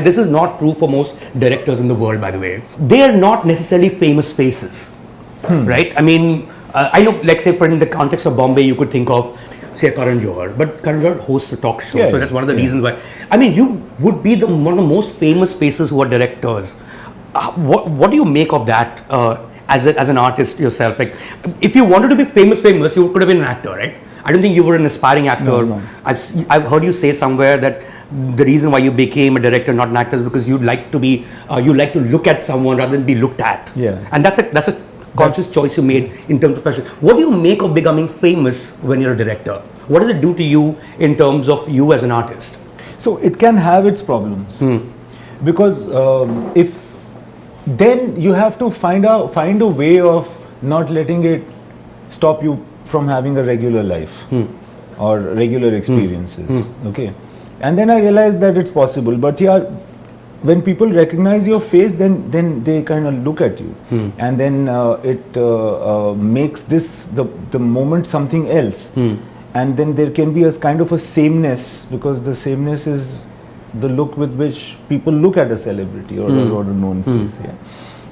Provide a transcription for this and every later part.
This is not true for most directors in the world, by the way. They are not necessarily famous faces, right? I mean, I know, like say, for in the context of Bombay, you could think of, say, Karan Johar, but Karan Johar hosts a talk show, so that's one of the reasons why. I mean, you would be one of the most famous faces who are directors. What do you make of that as an artist yourself? Like, if you wanted to be famous, you could have been an actor, right? I don't think you were an aspiring actor. No. I've heard you say somewhere that the reason why you became a director, not an actor, is because you like to look at someone rather than be looked at. Yeah. And that's a conscious choice you made in terms of passion. What do you make of becoming famous when you're a director? What does it do to you in terms of you as an artist? So it can have its problems because if then you have to find a way of not letting it stop you from having a regular life or regular experiences. Okay, and then I realized that it's possible. But yeah, when people recognize your face, then they kind of look at you, and then it makes the moment something else. And then there can be a kind of a sameness, because the sameness is the look with which people look at a celebrity or a known face. Yeah.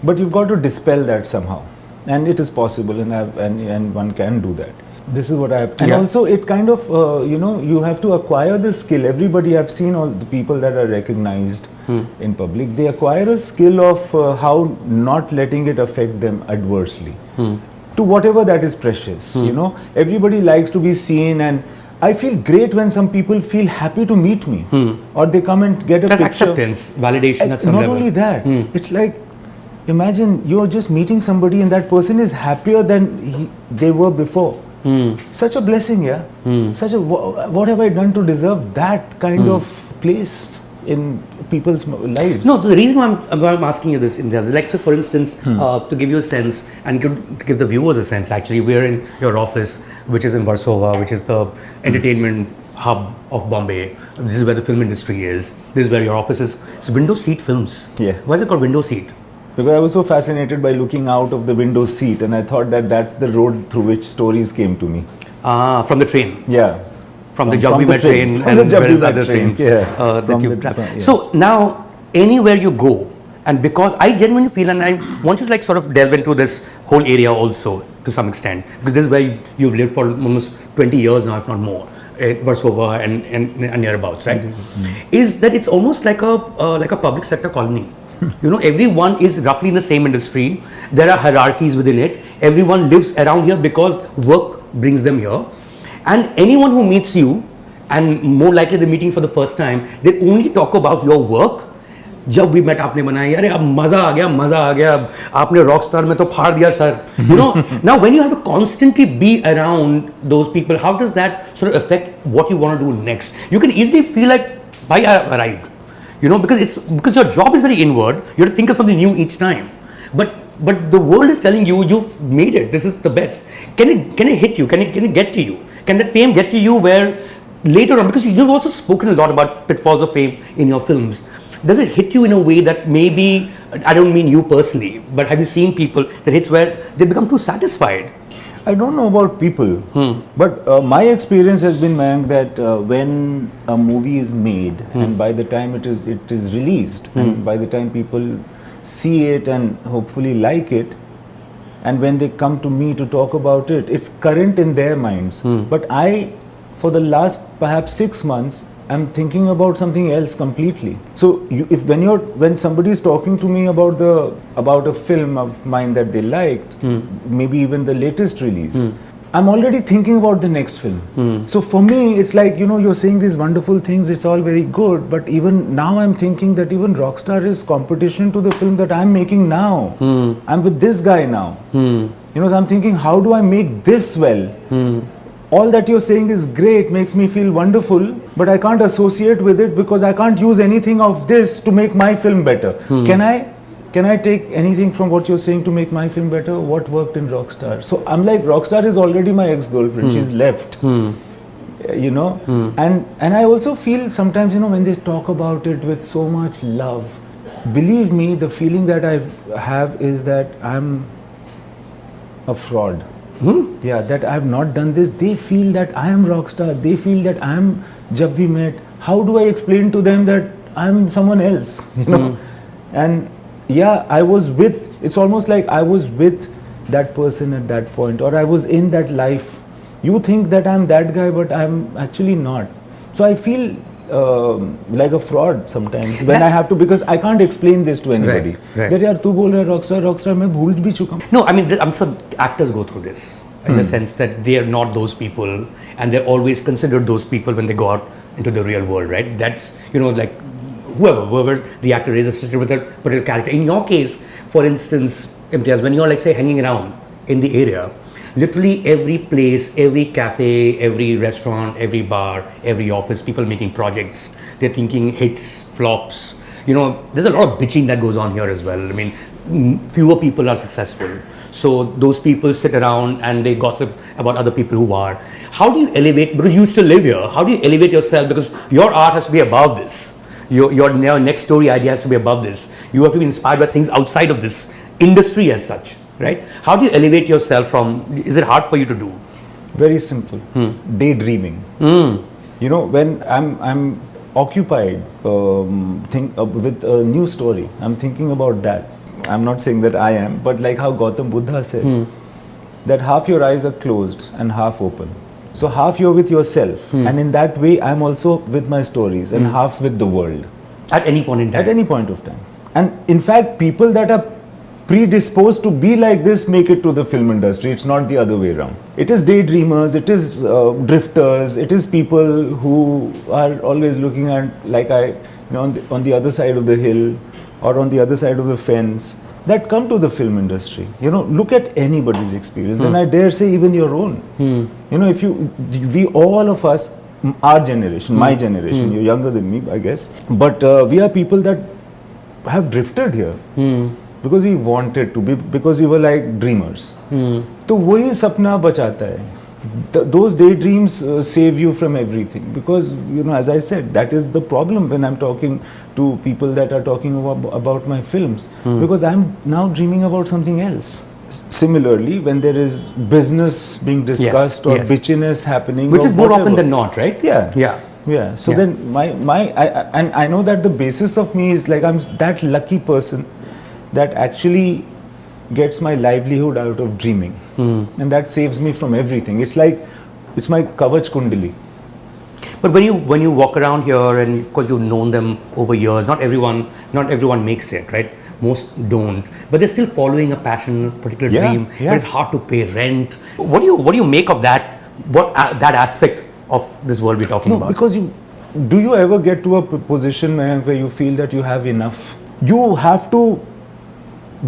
But you've got to dispel that somehow, and it is possible, and one can do that. This is what I have. And also it kind of, you have to acquire the skill. Everybody, I've seen all the people that are recognized in public, they acquire a skill of how not letting it affect them adversely. To whatever that is precious, everybody likes to be seen, and I feel great when some people feel happy to meet me, or they come and get a that's picture. acceptance, validation at some not level. Only that, it's like, imagine you're just meeting somebody and that person is happier than they were before. Such a blessing, yeah. Such a what have I done to deserve that kind of place in people's lives? No, the reason I'm asking you this, Imtiaz, is like, so for instance, to give you a sense and to give the viewers a sense, actually, we're in your office, which is in Warsaw, which is the entertainment hub of Bombay. This is where the film industry is. This is where your office is. It's window seat films. Yeah. Why is it called window seat? Because I was so fascinated by looking out of the window seat, and I thought that that's the road through which stories came to me. From the train. Yeah. From the Jabbi train and various other trains that you've traveled. So now, anywhere you go, and because I genuinely feel, and I want you to like sort of delve into this whole area also to some extent, because this is where you've lived for almost 20 years now, if not more, Warsaw and nearabouts, right? Is that it's almost like a public sector colony. Everyone is roughly in the same industry. There are hierarchies within it. Everyone lives around here because work brings them here. And anyone who meets you, and more likely they're meeting for the first time, they only talk about your work. जब we met आपने बनाई, अरे अब मजा आ गया, आपने Rockstar में तो फाड़ दिया sir. Now when you have to constantly be around those people, how does that sort of affect what you want to do next? You can easily feel like, bye, I arrived. Because your job is very inward. You have to think of something new each time. But the world is telling you, you've made it. This is the best. Can it hit you? Can it get to you? Can that fame get to you where later on, because you've also spoken a lot about pitfalls of fame in your films. Does it hit you in a way that maybe, I don't mean you personally, but have you seen people that hits where they become too satisfied? I don't know about people, but my experience has been, Mayank, that when a movie is made and by the time it is released and by the time people see it and hopefully like it, and when they come to me to talk about it, it's current in their minds. But I, for the last perhaps 6 months, I'm thinking about something else completely. So when somebody is talking to me about a film of mine that they liked, maybe even the latest release, I'm already thinking about the next film. So for me, it's like, you're saying these wonderful things, it's all very good, but even now I'm thinking that even Rockstar is competition to the film that I'm making now. I'm with this guy now. So I'm thinking, how do I make this well? All that you're saying is great, makes me feel wonderful, but I can't associate with it because I can't use anything of this to make my film better. Can I take anything from what you're saying to make my film better? What worked in Rockstar? So I'm like, Rockstar is already my ex-girlfriend. She's left. And I also feel sometimes, when they talk about it with so much love, believe me, the feeling that I have is that I'm a fraud. Yeah, that I have not done this. They feel that I am Rockstar. They feel that I am Jab We Met. How do I explain to them that I'm someone else, you know. And yeah, it's almost like I was with that person at that point, or I was in that life. You think that I'm that guy, but I'm actually not. So I feel like a fraud sometimes when I have to, because I can't explain this to anybody. Right. That yaar, tu bol raha hai rockstar, मैं भूल भी चुका हूँ. No, I mean, I'm sure actors go through this in the sense that they are not those people, and they're always considered those people when they go out into the real world, right? That's, you know, like whoever the actor is associated with a particular character. In your case, for instance, Imtiaz, when you're like say hanging around in the area, literally every place, every cafe, every restaurant, every bar, every office, people making projects, they're thinking hits, flops. You know, there's a lot of bitching that goes on here as well. I mean, fewer people are successful. So those people sit around and they gossip about other people who are. How do you elevate, because you still live here, how do you elevate yourself? Because your art has to be above this. Your next story idea has to be above this. You have to be inspired by things outside of this industry as such, right? How do you elevate yourself from, is it hard for you to do? Very simple. Daydreaming. You know, when I'm occupied with a new story, I'm thinking about that. I'm not saying that I am, but like how Gautam Buddha said, that half your eyes are closed and half open. So half you're with yourself, and in that way I'm also with my stories, and half with the world. At any point in time? At any point of time. And in fact, people that are predisposed to be like this make it to the film industry. It's not the other way around. It is daydreamers, it is drifters, it is people who are always looking at, like on the other side of the hill or on the other side of the fence, that come to the film industry. You know, look at anybody's experience, and I dare say even your own. You know, we all of us, our generation, my generation, you're younger than me, I guess, but we are people that have drifted here. Because we wanted to be, because we were like dreamers. तो वही सपना बचाता है. Those daydreams save you from everything, because, you know, as I said, that is the problem when I'm talking to people that are talking about my films, because I'm now dreaming about something else. Similarly, when there is business being discussed or bitchiness happening, which is more often than not, right? Yeah. So then I know that the basis of me is like, I'm that lucky person that actually gets my livelihood out of dreaming, and that saves me from everything. It's like, it's my kavach kundali. But when you walk around here, and of course you've known them over years, not everyone makes it, right? Most don't, but they're still following a passion, a particular dream. But it's hard to pay rent. What do you make of that? That aspect of this world we're talking about? Because do you ever get to a position where you feel that you have enough? You have to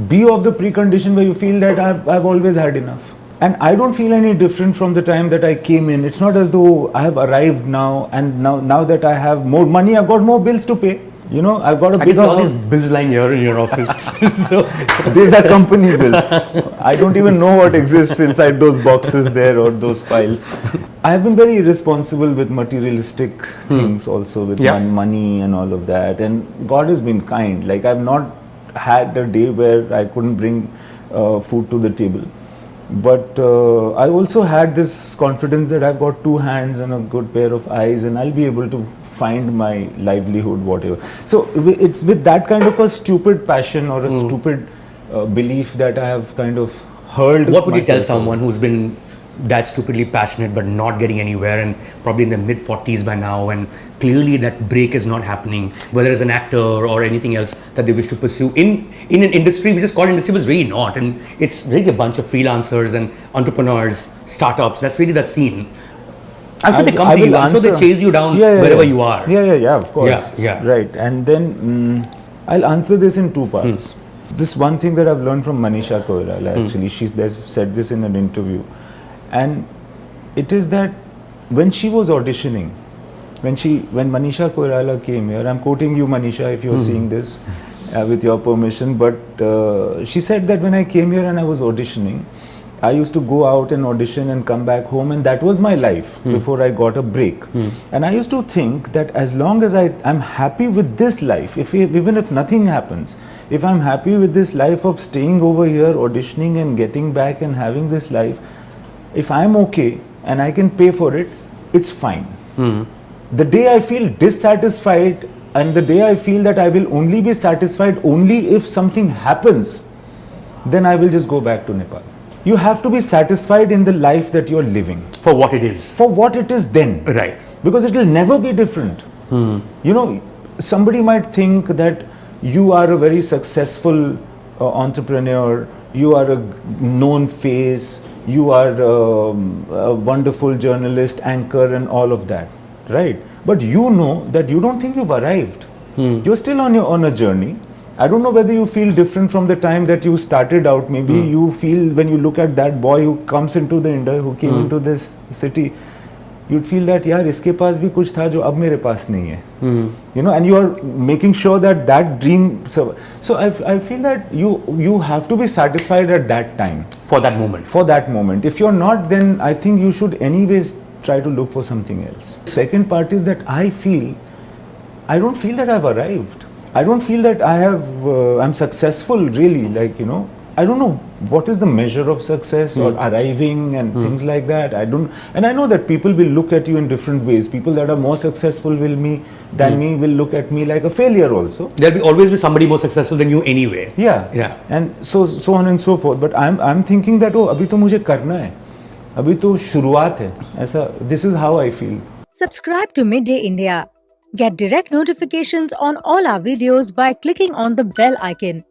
be of the precondition where you feel that I've always had enough, and I don't feel any different from the time that I came in. It's not as though I have arrived now, and now that I have more money, I've got more bills to pay. You know, I've got a bigger all these bills lying here in your office. So these are company bills. I don't even know what exists inside those boxes there or those files. I have been very irresponsible with materialistic things also, with money and all of that, and God has been kind. Like, I've not had a day where I couldn't bring food to the table, but I also had this confidence that I've got two hands and a good pair of eyes, and I'll be able to find my livelihood, whatever. So it's with that kind of a stupid passion or a stupid belief that I have kind of hurled. What would you tell someone who's been that stupidly passionate but not getting anywhere, and probably in the mid 40s by now, and clearly that break is not happening, whether as an actor or anything else that they wish to pursue in an industry which is called industry, but it's really not, and it's really a bunch of freelancers and entrepreneurs, startups. That's really that scene. I'm sure they come to you. I'm sure they chase you down wherever you are. Yeah, of course. Yeah. Right. And then I'll answer this in two parts. Just one thing that I've learned from Manisha Koirala, actually. She said this in an interview. And it is that when she was auditioning, when Manisha Koirala came here, I'm quoting you, Manisha, if you're seeing this, with your permission, but she said that when I came here and I was auditioning, I used to go out and audition and come back home, and that was my life before I got a break. And I used to think that as long as I'm happy with this life, even if nothing happens, if I'm happy with this life of staying over here, auditioning and getting back and having this life, if I'm okay and I can pay for it, it's fine. The day I feel dissatisfied And the day I feel that I will only be satisfied only if something happens, then I will just go back to Nepal. You have to be satisfied in the life that you're living. For what it is. For what it is then. Right. Because it will never be different. You know, somebody might think that you are a very successful entrepreneur, you are a known face, you are a wonderful journalist, anchor and all of that, right? But you know that you don't think you've arrived. You're still on a journey. I don't know whether you feel different from the time that you started out. Maybe you feel when you look at that boy who comes into the India, who came into this city, you'd feel that यार इसके पास भी कुछ था जो अब मेरे पास नहीं है. You know, and you are making sure that that dream. So I feel that you have to be satisfied at that time. For that moment. For that moment. If you're not, then I think you should anyways try to look for something else. Second part is that I don't feel that I've arrived. I don't feel that I'm successful really, like, you know. I don't know what is the measure of success or arriving and things like that. And I know that people will look at you in different ways. People that are more successful than me will look at me like a failure also. There'll always be somebody more successful than you anyway. Yeah. And so on and so forth. But I'm thinking that अभी तो मुझे करना है. अभी तो शुरुआत है. ऐसा, this is how I feel. Subscribe to Midday India. Get direct notifications on all our videos by clicking on the bell icon.